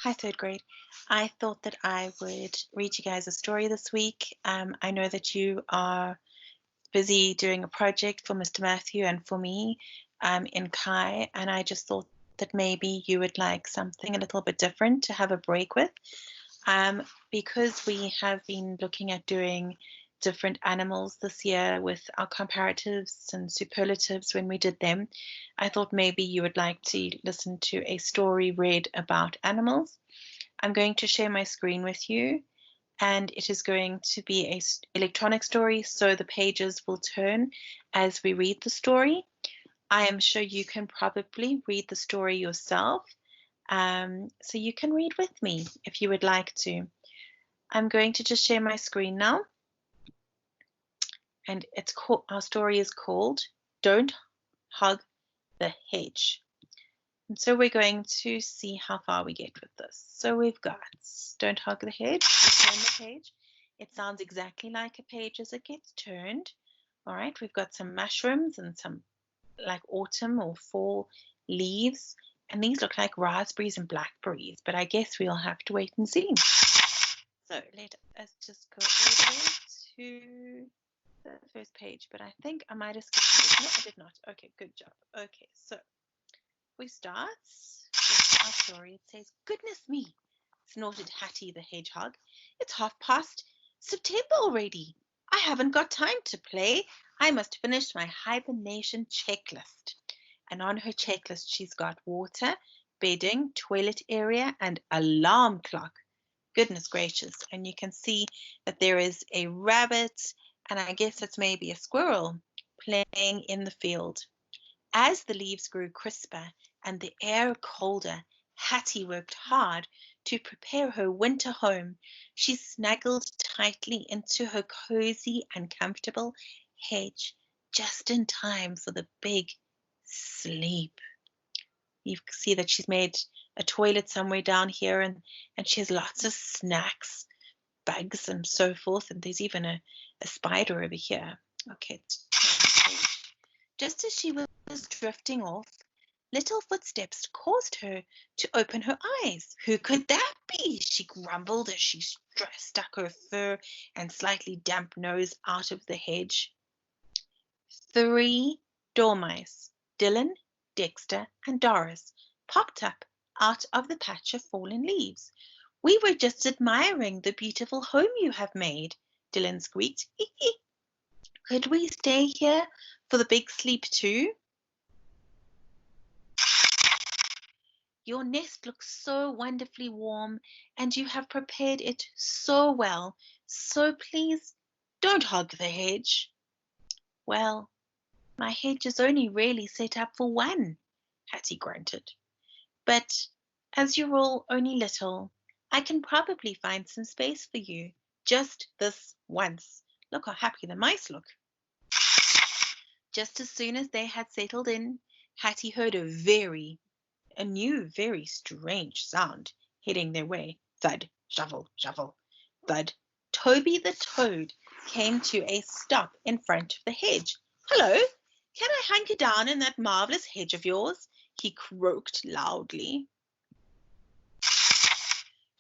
Hi, third grade. I thought that I would read you guys a story this week. I know that you are busy doing a project for Mr. Matthew and for me in Kai, and I just thought that maybe you would like something a little bit different to have a break with. Because we have been looking at doing different animals this year with our comparatives and superlatives when we did them, I thought maybe you would like to listen to a story read about animals. I'm going to share my screen with you, and it is going to be an electronic story, so the pages will turn as we read the story. I am sure you can probably read the story yourself, so you can read with me if you would like to. I'm going to just share my screen now, and our story is called Don't Hog the Hedge. And so we're going to see how far we get with this. So we've got Don't Hog the Hedge. Turn the page. It sounds exactly like a page as it gets turned. All right, we've got some mushrooms and some like autumn or fall leaves. And these look like raspberries and blackberries, but I guess we'll have to wait and see. So let us just go over to the first page, but I think I might have skipped it. No, I did not. Okay, good job. Okay, so we start with our story. It says, "Goodness me," snorted Hattie the hedgehog. "It's September already. I haven't got time to play. I must finish my hibernation checklist." And on her checklist, she's got water, bedding, toilet area, and alarm clock. Goodness gracious. And you can see that there is a rabbit, and I guess it's maybe a squirrel playing in the field. As the leaves grew crisper and the air colder, Hattie worked hard to prepare her winter home. She snuggled tightly into her cozy and comfortable hedge just in time for the big sleep. You see that she's made a toilet somewhere down here, and she has lots of snacks, bugs and so forth, and there's even a spider over here. Okay, just as she was drifting off, little footsteps caused her to open her eyes. "Who could that be?" she grumbled as she stuck her fur and slightly damp nose out of the hedge. 3 dormice, Dylan, Dexter, and Doris, popped up out of the patch of fallen leaves. "We were just admiring the beautiful home you have made," Dylan squeaked. "Could we stay here for the big sleep too?" "Your nest looks so wonderfully warm, and you have prepared it so well. So please, don't hog the hedge." "Well, my hedge is only really set up for one," Hattie grunted. "But as you're all only little, I can probably find some space for you, just this once. Look how happy the mice look." Just as soon as they had settled in, Hattie heard a new, very strange sound heading their way. Thud, shuffle, shuffle, thud. Toby the toad came to a stop in front of the hedge. "Hello, can I hunker down in that marvelous hedge of yours?" he croaked loudly.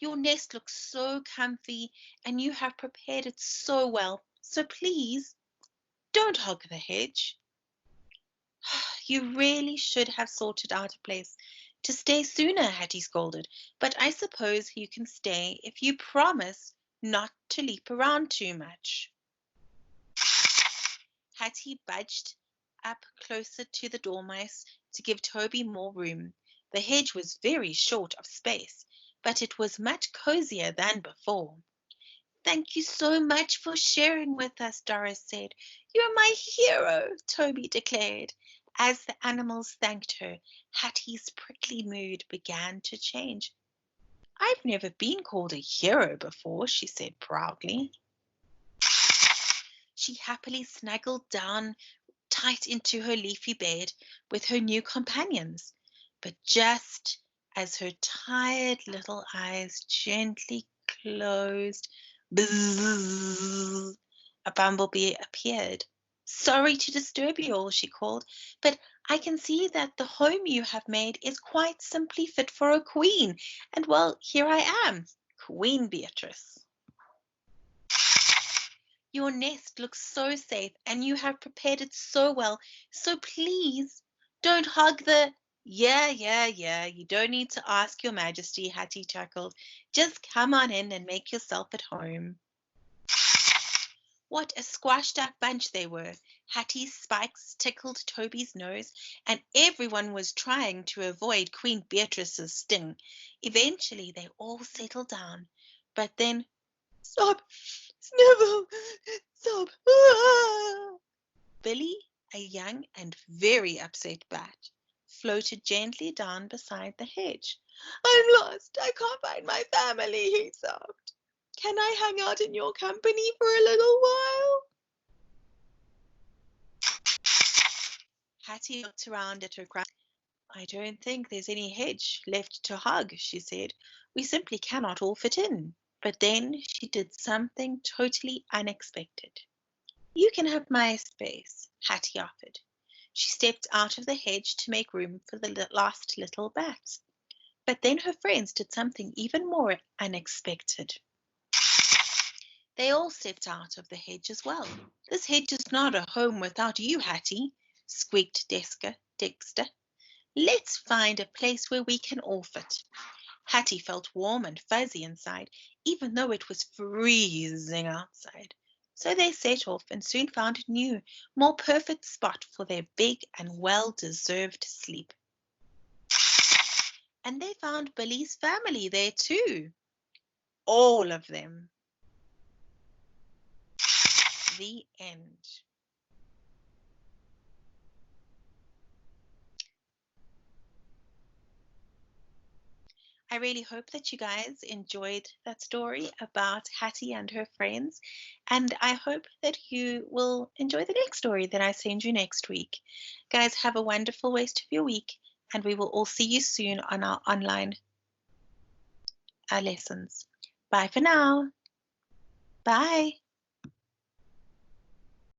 "Your nest looks so comfy, and you have prepared it so well. So please, don't hog the hedge." "You really should have sorted out a place to stay sooner," Hattie scolded. "But I suppose you can stay if you promise not to leap around too much." Hattie budged up closer to the dormice to give Toby more room. The hedge was very short of space, but it was much cozier than before. "Thank you so much for sharing with us," Doris said. "You're my hero," Toby declared. As the animals thanked her, Hattie's prickly mood began to change. "I've never been called a hero before," she said proudly. She happily snuggled down tight into her leafy bed with her new companions. But just as her tired little eyes gently closed, bzzz, a bumblebee appeared. "Sorry to disturb you all," she called, "but I can see that the home you have made is quite simply fit for a queen. And well, here I am, Queen Beatrice. Your nest looks so safe and you have prepared it so well. So please don't hug the... Yeah. You don't need to ask, Your Majesty, Hattie chuckled. Just come on in and make yourself at home. What a squashed up bunch they were. Hattie's spikes tickled Toby's nose, and everyone was trying to avoid Queen Beatrice's sting. Eventually they all settled down. But then, sob, snivel, sob. Ah! Billy, a young and very upset bat, floated gently down beside the hedge. I'm lost. I can't find my family, he sobbed. Can I hang out in your company for a little while? Hattie looked around at her crowd. I don't think there's any hedge left to hug, she said. We simply cannot all fit in. But then she did something totally unexpected. You can have my space, Hattie offered. She stepped out of the hedge to make room for the last little bat. But then her friends did something even more unexpected. They all stepped out of the hedge as well. This hedge is not a home without you, Hattie, squeaked Dexter. Let's find a place where we can all fit. Hattie felt warm and fuzzy inside, even though it was freezing outside. So they set off and soon found a new, more perfect spot for their big and well-deserved sleep. And they found Billy's family there too. All of them. The end. I really hope that you guys enjoyed that story about Hattie and her friends, and I hope that you will enjoy the next story that I send you next week. Guys, have a wonderful rest of your week, and we will all see you soon on our online lessons. Bye for now. Bye.